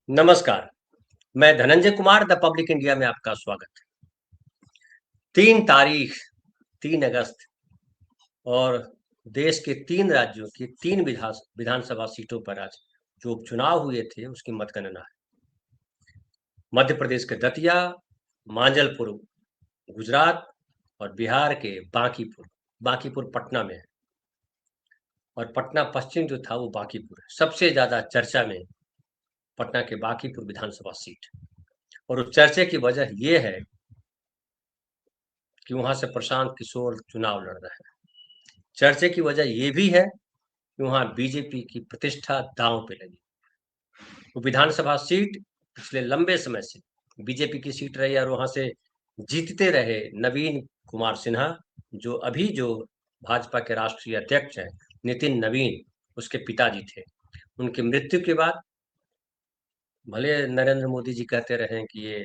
नमस्कार, मैं Dhananjay Kumar the public India में आपका स्वागत है। 3 तारीख 3 अगस्त और देश के 3 राज्यों की 3 विधानसभा सीटों पर आज जो उपचुनाव हुए थे उसकी मतगणना है। मध्य प्रदेश के दतिया, मांजलपुर गुजरात और बिहार के बांकीपुर पटना में है और पटना पश्चिम जो था वो बांकीपुर है। सबसे ज़्यादा चर्चा में पटना के बांकीपुर विधानसभा सीट और उस चर्चे की वजह ये है कि वहां से प्रशांत किशोर चुनाव लड़ रहे हैं। चर्चे की वजह ये भी है कि वहां बीजेपी की प्रतिष्ठा दांव पे लगी। वो विधानसभा सीट पिछले लंबे समय से बीजेपी की सीट रही और वहां से जीतते रहे नवीन कुमार सिन्हा, जो भाजपा के राष्ट्रीय अध्यक्ष हैं, नितिन नवीन उसके पिताजी थे। उनकी मृत्यु के बाद भले नरेंद्र मोदी जी कहते रहे कि ये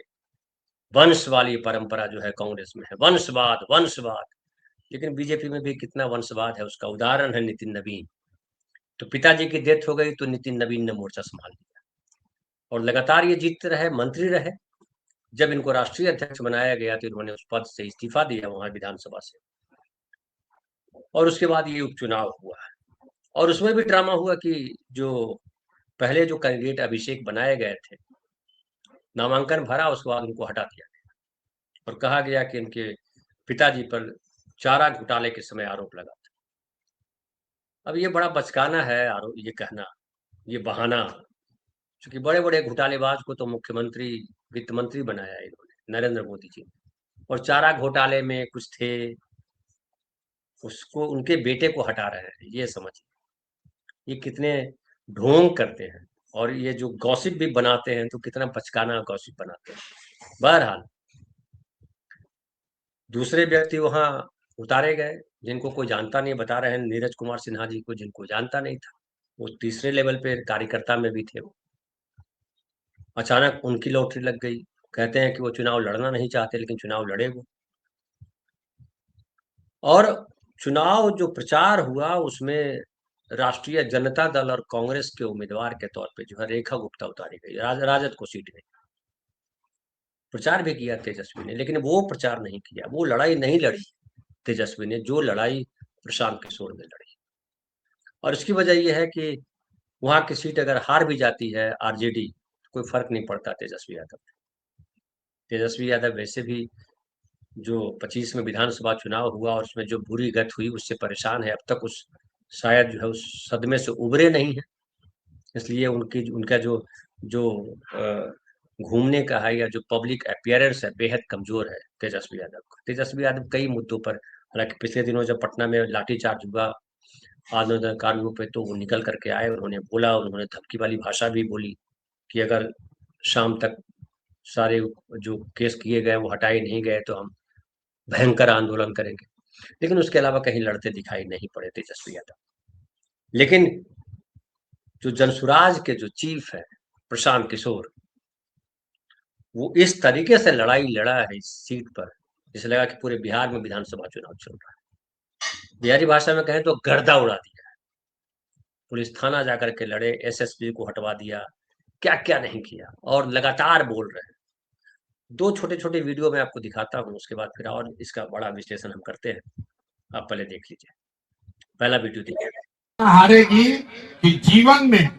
वंश वाली परंपरा जो है कांग्रेस में है, वंशवाद, लेकिन बीजेपी में भी कितना वंशवाद है उसका उदाहरण है नितिन नवीन। तो पिताजी की डेथ हो गई तो नितिन नवीन ने मोर्चा संभाल लिया और लगातार ये जीतते रहे, मंत्री रहे। जब इनको राष्ट्रीय अध्यक्ष बनाया गया तो इन्होंने उस पद से इस्तीफा दिया वहां विधानसभा से और उसके बाद ये उपचुनाव हुआ और उसमें भी ड्रामा हुआ कि जो पहले जो कैंडिडेट अभिषेक बनाए गए थे, नामांकन भरा, उसके बाद उनको हटा दिया गया और कहा गया कि इनके पिताजी पर चारा घोटाले के समय आरोप लगा था। अब ये बड़ा बचकाना है आरोप, ये कहना, ये बहाना, क्योंकि बड़े-बड़े घोटालेबाज को तो मुख्यमंत्री, वित्त मंत्री बनाया है इन्होंने, नरेंद्र मोदी जी ने। और चारा घोटाले में कुछ थे, उसको उनके बेटे को हटा रहे हैं, ये समझिए। ये कितने ढोंग करते हैं और ये जो गॉसिप भी बनाते हैं तो कितना बचकाना गॉसिप बनाते हैं। बहरहाल दूसरे व्यक्ति वहां उतारे गए जिनको कोई जानता नहीं, बता रहे हैं नीरज कुमार सिन्हा जी को, जिनको जानता नहीं था। वो तीसरे लेवल पे कार्यकर्ता में भी थे वो। अचानक उनकी लॉटरी लग गई। कहते हैं कि वो चुनाव लड़ना नहीं चाहते लेकिन चुनाव लड़े वो। और चुनाव जो प्रचार हुआ उसमें राष्ट्रीय जनता दल और कांग्रेस के उम्मीदवार के तौर पे जो है रेखा गुप्ता उतारी गई, राजद को सीट गई। प्रचार भी किया तेजस्वी ने, लेकिन वो प्रचार नहीं किया, वो लड़ाई नहीं लड़ी तेजस्वी ने जो लड़ाई प्रशांत किशोर ने लड़ी। और इसकी वजह यह है कि वहां की सीट अगर हार भी जाती है आरजेडी, कोई फर्क नहीं पड़ता तेजस्वी यादव। तेजस्वी यादव वैसे भी जो 25 में विधानसभा चुनाव हुआ और उसमें जो बुरी गत हुई उससे परेशान है। अब तक उस शायद जो है उस सदमे से उबरे नहीं है, इसलिए उनका जो जो घूमने का है या जो पब्लिक अपीयरेंस है बेहद कमजोर है तेजस्वी यादव का। तेजस्वी यादव कई मुद्दों पर, हालांकि पिछले दिनों जब पटना में लाठीचार्ज हुआ आंदोलनकारियों पे तो वो निकल करके आए, उन्होंने बोला, उन्होंने धमकी वाली भाषा भी बोली कि अगर शाम तक सारे जो केस किए गए वो हटाए नहीं गए तो हम भयंकर आंदोलन करेंगे। लेकिन उसके अलावा कहीं लड़ते दिखाई नहीं पड़े तेजस्वी यादव। लेकिन जो जनसुराज के जो चीफ है प्रशांत किशोर, वो इस तरीके से लड़ाई लड़ा है इस सीट पर, जैसे लगा कि पूरे बिहार में विधानसभा चुनाव चल रहा है। बिहारी भाषा में कहें तो गर्दा उड़ा दिया। पुलिस थाना जाकर के लड़े, एसएसपी को हटवा दिया, क्या क्या नहीं किया और लगातार बोल रहे हैं। 2 छोटे-छोटे वीडियो मैं आपको दिखाता हूँ, उसके बाद फिर और इसका बड़ा विश्लेषण हम करते हैं। आप पहले देख लीजिए। पहला वीडियो देखिए। हारेगी कि जीवन में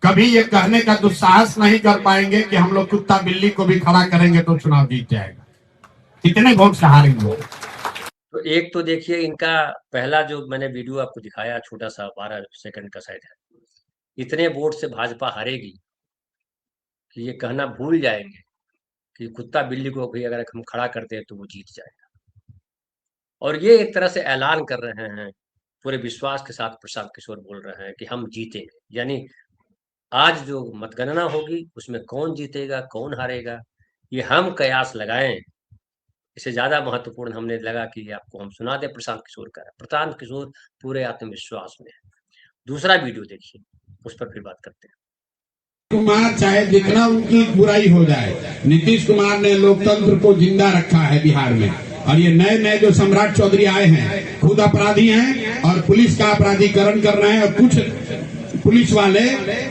कभी ये कहने का दुस्साहस नहीं कर पाएंगे कि हम लोग कुत्ता बिल्ली को भी खड़ा करेंगे तो चुनाव जीत जाएगा। कितने वोट से हारेंगे? तो एक तो देखिए इनका पहला जो मैंने वीडियो आपको दिखाया, छोटा सा 12 सेकंड का शायद है। इतने वोट से भाजपा हारेगी कि ये कहना भूल जाएंगे कि कुत्ता बिल्ली को भी अगर हम खड़ा करते हैं तो वो जीत जाएगा। और ये एक तरह से ऐलान कर रहे हैं, पूरे विश्वास के साथ प्रशांत किशोर बोल रहे हैं कि हम जीतेंगे। यानी आज जो मतगणना होगी उसमें कौन जीतेगा, कौन हारेगा, ये हम कयास लगाएं। इससे ज्यादा महत्वपूर्ण हमने लगा कि आपको हम सुना दें प्रशांत किशोर का। प्रशांत किशोर पूरे आत्मविश्वास में है। दूसरा वीडियो देखिए, उस पर फिर बात करते हैं। कुमार चाहे जितना उनकी बुराई हो जाए, नीतीश कुमार ने लोकतंत्र को जिंदा रखा है बिहार में। और ये नए नए जो सम्राट चौधरी आए हैं खुद अपराधी हैं और पुलिस का अपराधीकरण कर रहे हैं और कुछ पुलिस वाले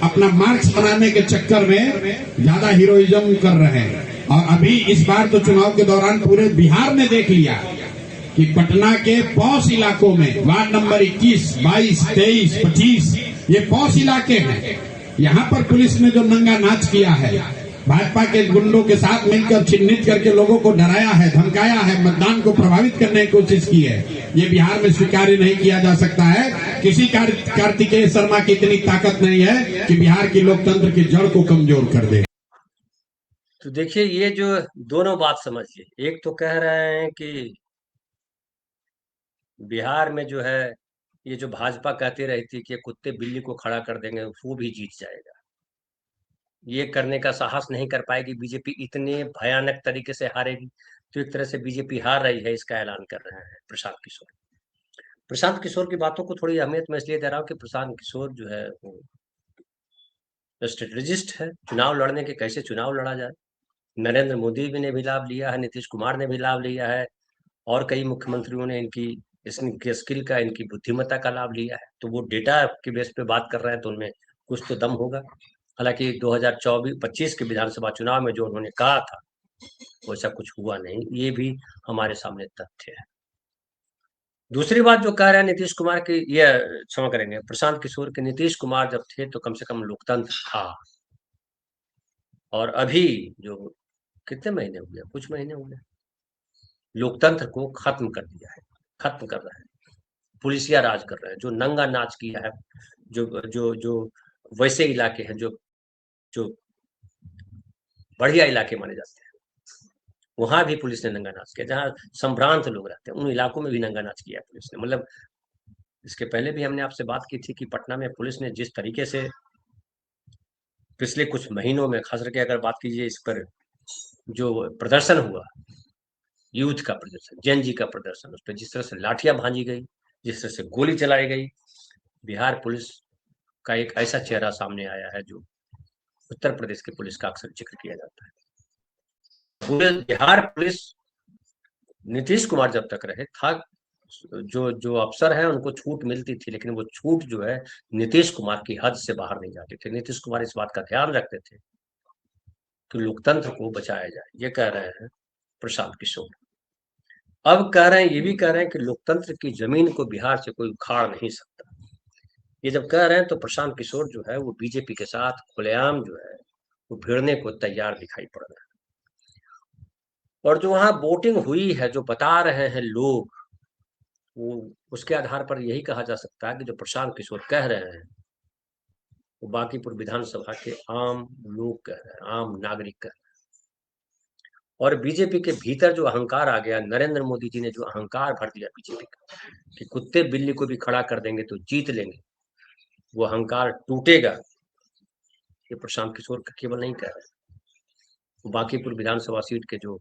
अपना मार्क्स बनाने के चक्कर में ज्यादा हीरोइज्म कर रहे हैं। और अभी इस बार तो चुनाव के दौरान पूरे बिहार ने देख लिया कि पटना के पॉश इलाकों में वार्ड नंबर 21, 22, 23, 25 ये पॉश इलाके हैं। यहाँ पर पुलिस ने जो नंगा नाच किया है, भाजपा के गुंडों के साथ मिलकर चिन्हित करके लोगों को डराया है, धमकाया है, मतदान को प्रभावित करने की कोशिश की है, ये बिहार में स्वीकार नहीं किया जा सकता है। किसी कार्तिकेय शर्मा की इतनी ताकत नहीं है कि बिहार की लोकतंत्र की जड़ को कमजोर कर दे। तो देखिए, ये जो दोनों बात समझिए, एक तो कह रहे हैं कि बिहार में जो है ये जो भाजपा कहती रहती है कि कुत्ते बिल्ली को खड़ा कर देंगे वो भी जीत जाएगा, ये करने का साहस नहीं कर पाएगी बीजेपी, इतने भयानक तरीके से हारेगी। तो एक तरह से बीजेपी हार रही है, इसका ऐलान कर रहे हैं प्रशांत किशोर। प्रशांत किशोर की बातों को थोड़ी अहमियत मैं इसलिए दे रहा हूँ कि प्रशांत किशोर जो है वो स्ट्रेटेजिस्ट है, चुनाव लड़ने के, कैसे चुनाव लड़ा जाए। नरेंद्र मोदी भी ने भी लाभ लिया है, नीतीश कुमार ने भी लाभ लिया है, और कई मुख्यमंत्रियों ने इनकी स्किल का, इनकी बुद्धिमत्ता का लाभ लिया है। तो वो डेटा के बेस पे बात कर रहे हैं तो उनमें कुछ तो दम होगा। हालांकि 2024-25 के विधानसभा चुनाव में जो उन्होंने कहा था वैसा कुछ हुआ नहीं, ये भी हमारे सामने तथ्य है। दूसरी बात जो कह रहे हैं नीतीश कुमार की, ये क्षमा करेंगे प्रशांत किशोर के, नीतीश कुमार जब थे तो कम से कम लोकतंत्र था, और अभी जो कितने महीने हो गए, कुछ महीने हो गए, लोकतंत्र को खत्म कर दिया है, खत्म कर रहे हैं, पुलिसिया राज कर रहे हैं, जो नंगा नाच किया है, जो जो जो वैसे इलाके हैं जो जो बढ़िया इलाके माने जाते हैं, वहां भी पुलिस ने नंगा नाच किया। जहां संभ्रांत लोग रहते हैं उन इलाकों में भी नंगा नाच किया पुलिस ने। मतलब इसके पहले भी हमने आपसे बात की थी कि पटना में पुलिस ने जिस तरीके से पिछले कुछ महीनों में, खास करके अगर बात कीजिए इस पर, जो प्रदर्शन हुआ, यूथ का प्रदर्शन, जेन जी का प्रदर्शन, उस पर जिस तरह से लाठियां भांजी गई, जिस तरह से गोली चलाई गई, बिहार पुलिस का एक ऐसा चेहरा सामने आया है जो उत्तर प्रदेश की पुलिस का अक्सर जिक्र किया जाता है। पूरे बिहार पुलिस नीतीश कुमार जब तक रहे था, जो जो अफसर हैं उनको छूट मिलती थी, लेकिन वो छूट जो है नीतीश कुमार की हद से बाहर नहीं जाती थी। नीतीश कुमार इस बात का ध्यान रखते थे कि लोकतंत्र को बचाया जाए, ये कह रहे हैं प्रशांत किशोर। अब कह रहे हैं, ये भी कह रहे हैं कि लोकतंत्र की जमीन को बिहार से कोई उखाड़ नहीं सकता। ये जब कह रहे हैं तो प्रशांत किशोर जो है वो बीजेपी के साथ खुलेआम जो है वो भिड़ने को तैयार दिखाई पड़ रहा है। और जो वहां वोटिंग हुई है, जो बता रहे हैं लोग, वो उसके आधार पर यही कहा जा सकता है कि जो प्रशांत किशोर कह रहे हैं वो बांकीपुर विधानसभा के आम लोग कह रहे हैं, आम नागरिक कह रहे हैं। और बीजेपी के भीतर जो अहंकार आ गया, नरेंद्र मोदी जी ने जो अहंकार भर दिया बीजेपी का कि कुत्ते बिल्ली को भी खड़ा कर देंगे तो जीत लेंगे, वो अहंकार टूटेगा, ये प्रशांत किशोर का केवल नहीं कह रहे हैं, बांकीपुर विधानसभा सीट के जो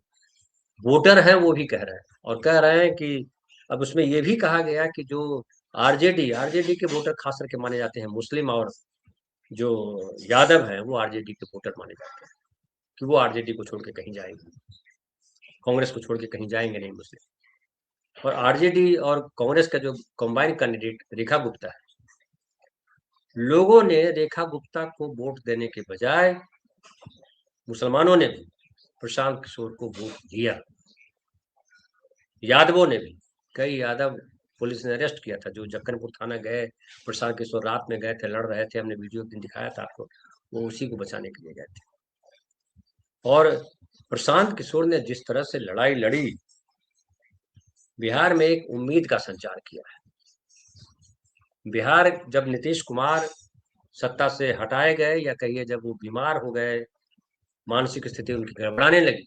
वोटर हैं वो भी कह रहे हैं। और कह रहे हैं कि अब उसमें ये भी कहा गया कि जो आरजेडी के वोटर खास करके माने जाते हैं मुस्लिम, और जो यादव हैं वो आरजेडी के वोटर माने जाते हैं, कि वो आरजेडी को छोड़ के कहीं जाएंगे, कांग्रेस को छोड़ के कहीं जाएंगे नहीं मुस्लिम। और आरजेडी और कांग्रेस का जो कंबाइंड कैंडिडेट रेखा गुप्ता है, लोगों ने रेखा गुप्ता को वोट देने के बजाय मुसलमानों ने भी प्रशांत किशोर को वोट दिया। यादवों ने भी, कई यादव पुलिस ने अरेस्ट किया था, जो जक्कनपुर थाना गए, प्रशांत किशोर रात में गए थे, लड़ रहे थे, हमने वीडियो दिन दिखाया था आपको, वो उसी को बचाने के लिए गए थे। और प्रशांत किशोर ने जिस तरह से लड़ाई लड़ी, बिहार में एक उम्मीद का संचार किया है। बिहार जब नीतीश कुमार सत्ता से हटाए गए, या कहिए जब वो बीमार हो गए, मानसिक स्थिति उनकी गड़बड़ाने लगी,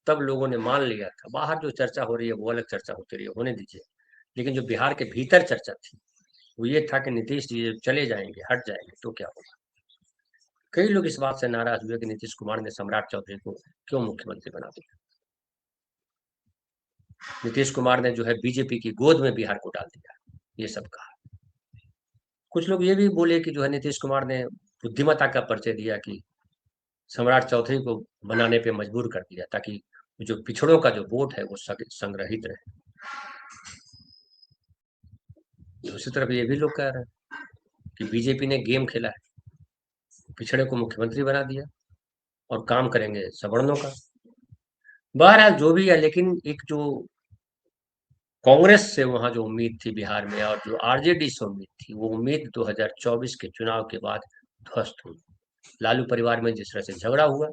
तब लोगों ने मान लिया था। बाहर जो चर्चा हो रही है वो अलग चर्चा होती रही है, होने दीजिए, लेकिन जो बिहार के भीतर चर्चा थी वो ये था कि नीतीश जी चले जाएंगे, हट जाएंगे तो क्या होगा। कई लोग इस बात से नाराज हुए कि नीतीश कुमार ने सम्राट चौधरी को क्यों मुख्यमंत्री बना दिया। नीतीश कुमार ने जो है बीजेपी की गोद में बिहार को डाल दिया, ये सब कहा। कुछ लोग ये भी बोले कि जो है नीतीश कुमार ने बुद्धिमत्ता का परिचय दिया, कि सम्राट चौधरी को बनाने पे मजबूर कर दिया, ताकि जो पिछड़ों का जो वोट है वो संग्रहित रहे। दूसरी तरफ ये भी लोग कह रहे हैं कि बीजेपी ने गेम खेला है, पिछड़े को मुख्यमंत्री बना दिया और काम करेंगे सवर्णों का। बहरहाल जो भी है, लेकिन एक जो कांग्रेस से वहां जो उम्मीद थी बिहार में और जो आरजेडी से उम्मीद थी, वो उम्मीद 2024 के चुनाव के बाद ध्वस्त हुई। लालू परिवार में जिस तरह से झगड़ा हुआ,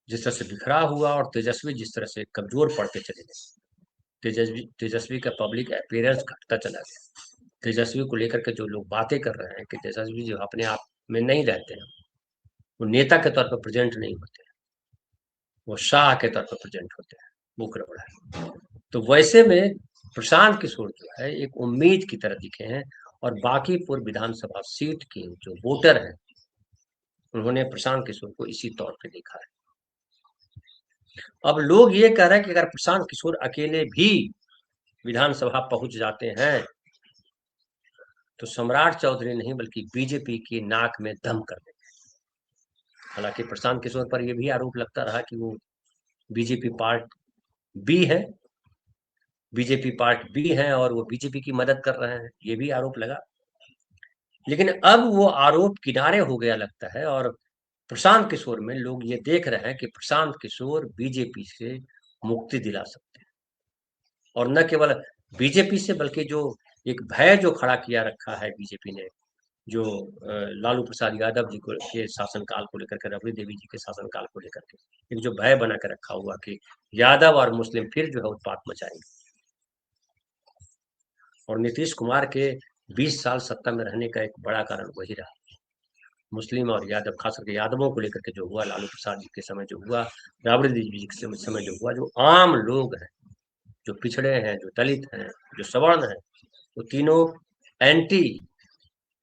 जिस तरह से बिखराव हुआ, और तेजस्वी जिस तरह से कमजोर पड़ते चले गए, तेजस्वी का पब्लिक अपीयरेंस घटता चला गया। तेजस्वी को लेकर के जो लोग बातें कर रहे हैं कि तेजस्वी जो अपने आप में नहीं रहते हैं, वो नेता के तौर पर प्रेजेंट नहीं होते, वो शाह के तौर पर प्रेजेंट होते हैं, वो गड़बड़ है। तो वैसे में प्रशांत किशोर जो है एक उम्मीद की तरह दिखे हैं, और बांकीपुर विधानसभा सीट के जो वोटर हैं, उन्होंने प्रशांत किशोर को इसी तौर पे देखा है। अब लोग ये कह रहे हैं कि अगर प्रशांत किशोर अकेले भी विधानसभा पहुंच जाते हैं तो सम्राट चौधरी नहीं बल्कि बीजेपी की नाक में दम कर देंगे। हालांकि प्रशांत किशोर पर यह भी आरोप लगता रहा कि वो बीजेपी पार्ट बी है, बीजेपी पार्ट बी है और वो बीजेपी की मदद कर रहे हैं, ये भी आरोप लगा। लेकिन अब वो आरोप किनारे हो गया लगता है, और प्रशांत किशोर में लोग ये देख रहे हैं कि प्रशांत किशोर बीजेपी से मुक्ति दिला सकते हैं, और न केवल बीजेपी से बल्कि जो एक भय जो खड़ा किया रखा है बीजेपी ने, जो लालू प्रसाद यादव जी को के शासनकाल को लेकर के, रबड़ी देवी जी के शासनकाल को लेकर के एक जो भय बना के रखा हुआ कि यादव और मुस्लिम फिर जो है उत्पात मचाएंगे। और नीतीश कुमार के 20 साल सत्ता में रहने का एक बड़ा कारण वही रहा। मुस्लिम और यादव, खास करके यादवों को लेकर के जो हुआ, लालू प्रसाद जी के समय जो हुआ, राबड़ी देवी जी के समय जो हुआ, जो आम लोग हैं, जो पिछड़े हैं, जो दलित हैं, जो सवर्ण हैं, वो तीनों एंटी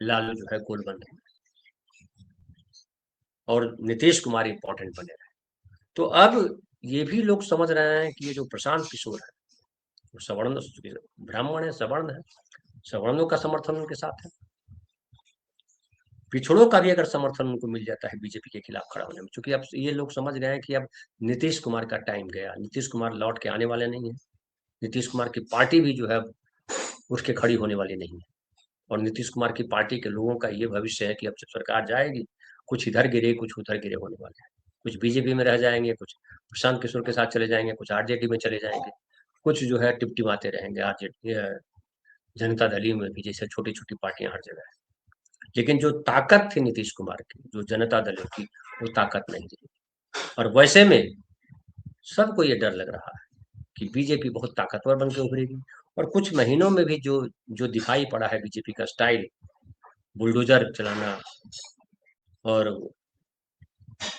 लालू जो है गोलबंद है, और नीतीश कुमार इंपॉर्टेंट बने रहे। तो अब ये भी लोग समझ रहे हैं कि ये जो प्रशांत किशोर है, वो सवर्ण ब्राह्मण है, सवर्ण है, सवर्णों का समर्थन उनके साथ है, पिछड़ों का भी अगर समर्थन उनको मिल जाता है बीजेपी के खिलाफ खड़ा होने में, क्योंकि अब ये लोग समझ गए हैं कि अब नीतीश कुमार का टाइम गया, नीतीश कुमार लौट के आने वाले नहीं है, नीतीश कुमार की पार्टी भी जो है उठ के खड़ी होने वाली नहीं है, और नीतीश कुमार की पार्टी के लोगों का ये भविष्य है कि अब जब सरकार जाएगी, कुछ इधर गिरे कुछ उधर गिरे होने वाले हैं, कुछ बीजेपी में रह जाएंगे, कुछ प्रशांत किशोर के साथ चले जाएंगे, कुछ आरजेडी में चले जाएंगे, कुछ जो है टिपटिमाते रहेंगे आरजेडी, जनता दल में भी, जैसे छोटी छोटी पार्टियां हर जगह है। लेकिन जो ताकत थी नीतीश कुमार की, जो जनता दल की, वो ताकत नहीं थी। और वैसे में सबको ये डर लग रहा है कि बीजेपी बहुत ताकतवर बन के उभरेगी, और कुछ महीनों में भी जो जो दिखाई पड़ा है बीजेपी का स्टाइल, बुलडोजर चलाना, और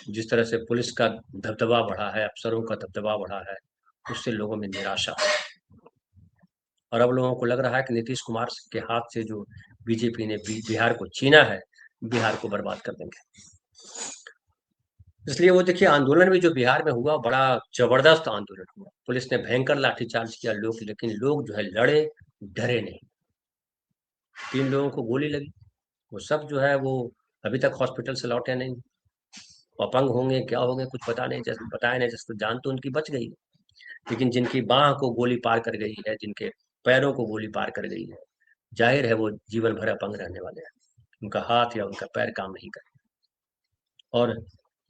जिस तरह से पुलिस का दबदबा बढ़ा है, अफसरों का दबदबा बढ़ा है, उससे लोगों में निराशा है। और अब लोगों को लग रहा है कि नीतीश कुमार के हाथ से जो बीजेपी ने बिहार को छीना है, बिहार को बर्बाद कर देंगे। इसलिए वो देखिए, आंदोलन भी जो बिहार में हुआ, बड़ा जबरदस्त आंदोलन हुआ, पुलिस ने भयंकर लाठीचार्ज किया, लेकिन लोग जो है लड़े, डरे नहीं। 3 लोगों को गोली लगी, वो सब जो है वो अभी तक हॉस्पिटल से लौटे नहीं, अपंग होंगे, क्या होंगे, कुछ पता नहीं, जैसे बताया नहीं, जैसे जान तो उनकी बच गई, लेकिन जिनकी बाह को गोली पार कर गई है, जिनके पैरों को गोली पार कर गई है, जाहिर है वो जीवन भर अपंग रहने वाले हैं, उनका हाथ या उनका पैर काम नहीं करे। और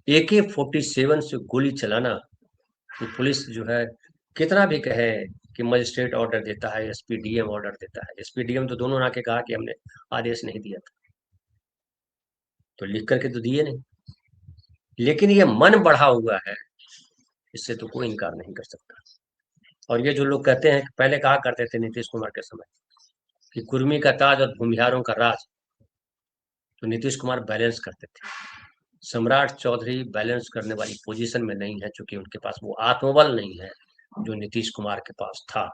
AK-47 से गोली चलाना, तो पुलिस जो है कितना भी कहे कि मजिस्ट्रेट ऑर्डर देता है, SP DM ऑर्डर देता है, SP DM तो दोनों आके कहा कि हमने आदेश नहीं दिया था, तो लिख करके तो दिए नहीं, लेकिन ये मन बढ़ा हुआ है, इससे तो कोई इनकार नहीं कर सकता। और ये जो लोग कहते हैं कि पहले कहा करते थे नीतीश कुमार के समय कि कुर्मी का ताज और भूमिहारों का राज, तो नीतीश कुमार बैलेंस करते थे। सम्राट चौधरी बैलेंस करने वाली पोजीशन में नहीं है, क्योंकि उनके पास वो आत्मबल नहीं है जो नीतीश कुमार के पास था।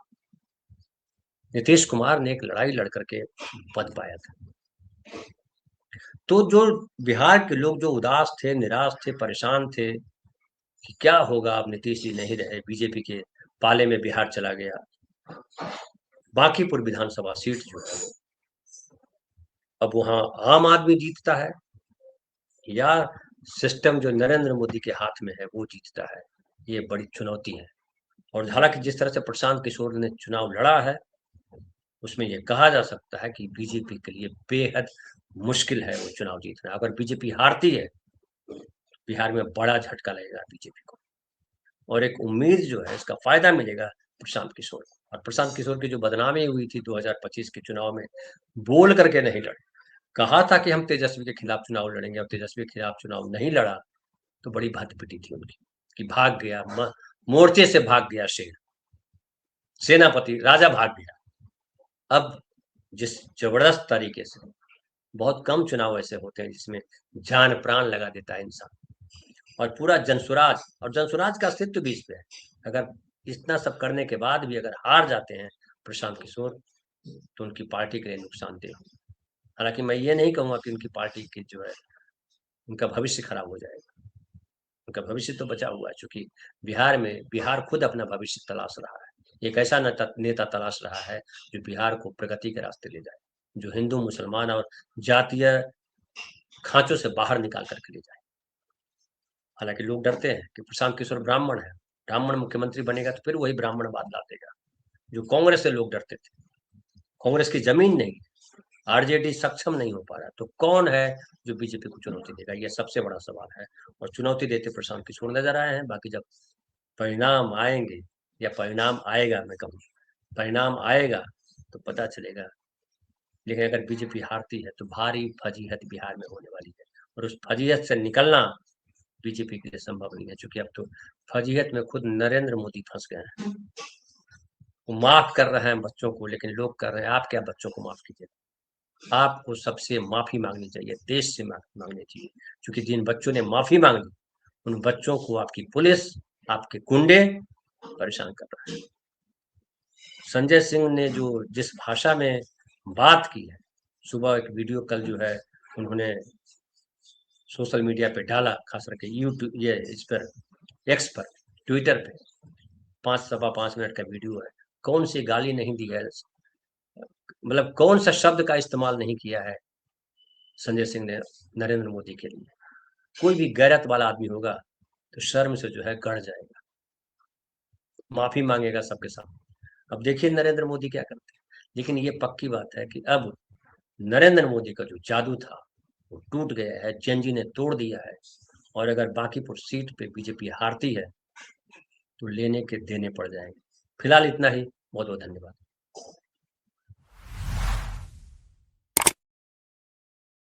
नीतीश कुमार ने एक लड़ाई लड़ करके पद पाया था। तो जो बिहार के लोग जो उदास थे, निराश थे, परेशान थे कि क्या होगा, अब नीतीश जी नहीं रहे, बीजेपी के पाले में बिहार चला गया, बांकीपुर विधानसभा सीट जो है अब वहां आम आदमी जीतता है या सिस्टम जो नरेंद्र मोदी के हाथ में है वो जीतता है, ये बड़ी चुनौती है। और हालांकि जिस तरह से प्रशांत किशोर ने चुनाव लड़ा है, उसमें ये कहा जा सकता है कि बीजेपी के लिए बेहद मुश्किल है वो चुनाव जीतना। अगर बीजेपी हारती है, बिहार में बड़ा झटका लगेगा बीजेपी को, और एक उम्मीद जो है, इसका फायदा मिलेगा प्रशांत किशोर को। और प्रशांत किशोर की जो बदनामी हुई थी 2025 के चुनाव में, बोल करके नहीं लड़े, कहा था कि हम तेजस्वी के खिलाफ चुनाव लड़ेंगे, और तेजस्वी के खिलाफ चुनाव नहीं लड़ा, तो बड़ी भद्द पिटी थी उनकी कि भाग गया, मोर्चे से भाग गया शेर, सेनापति राजा भाग गया। अब जिस जबरदस्त तरीके से, बहुत कम चुनाव ऐसे होते हैं जिसमें जान प्राण लगा देता है इंसान, और पूरा जनसुराज, और जनसुराज का अस्तित्व भी इस पे है। अगर इतना सब करने के बाद भी अगर हार जाते हैं प्रशांत किशोर, तो उनकी पार्टी के लिए नुकसानदेह हो। हालांकि मैं ये नहीं कहूंगा कि उनकी पार्टी की जो है, उनका भविष्य खराब हो जाएगा, उनका भविष्य तो बचा हुआ है, क्योंकि बिहार खुद अपना भविष्य तलाश रहा है। एक ऐसा नेता तलाश रहा है जो बिहार को प्रगति के रास्ते ले जाए, जो हिंदू मुसलमान और जातीय खांचों से बाहर निकाल करके ले जाए। हालांकि लोग डरते हैं कि प्रशांत किशोर ब्राह्मण है, ब्राह्मण मुख्यमंत्री बनेगा तो फिर वही ब्राह्मणवाद ला देगा, जो कांग्रेस से लोग डरते थे। कांग्रेस की जमीन नहीं, आरजेडी सक्षम नहीं हो पा रहा, तो कौन है जो बीजेपी को चुनौती देगा, यह सबसे बड़ा सवाल है। और चुनौती देते प्रशांत किशोर नजर आए हैं। बाकी जब परिणाम आएंगे, या परिणाम आएगा, मैं कहूँ परिणाम आएगा तो पता चलेगा। लेकिन अगर बीजेपी हारती है तो भारी फजीहत बिहार में होने वाली है, और उस फजीहत से निकलना बीजेपी के लिए संभव नहीं है, क्योंकि अब तो फजीहत में खुद नरेंद्र मोदी फंस गए हैं। वो माफ कर रहे हैं बच्चों को, लेकिन लोग कर रहे हैं, आप क्या बच्चों को माफ कीजिए। आपको सबसे माफी मांगनी चाहिए, देश से माफी मांगनी चाहिए, क्योंकि जिन बच्चों ने माफी मांगी, उन बच्चों को आपकी पुलिस, आपके गुंडे परेशान कर रहे हैं। संजय सिंह ने जो जिस भाषा में बात की है, सुबह एक वीडियो कल जो है उन्होंने सोशल मीडिया पे डाला, खास करके यूट्यूब, ये इस पर एक्स पर, ट्विटर पे, 5 सवा 5 मिनट का वीडियो है। कौन सी गाली नहीं दी है, मतलब कौन सा शब्द का इस्तेमाल नहीं किया है संजय सिंह ने नरेंद्र मोदी के लिए। कोई भी गैरत वाला आदमी होगा तो शर्म से जो है गड़ जाएगा, माफी मांगेगा सबके सामने। अब देखिए नरेंद्र मोदी क्या करते हैं। लेकिन ये पक्की बात है कि अब नरेंद्र मोदी का जो जादू था वो टूट गया है, जेनजी ने तोड़ दिया है। और अगर बांकीपुर सीट पे बीजेपी हारती है तो लेने के देने पड़ जाएंगे। फिलहाल इतना ही, बहुत बहुत धन्यवाद।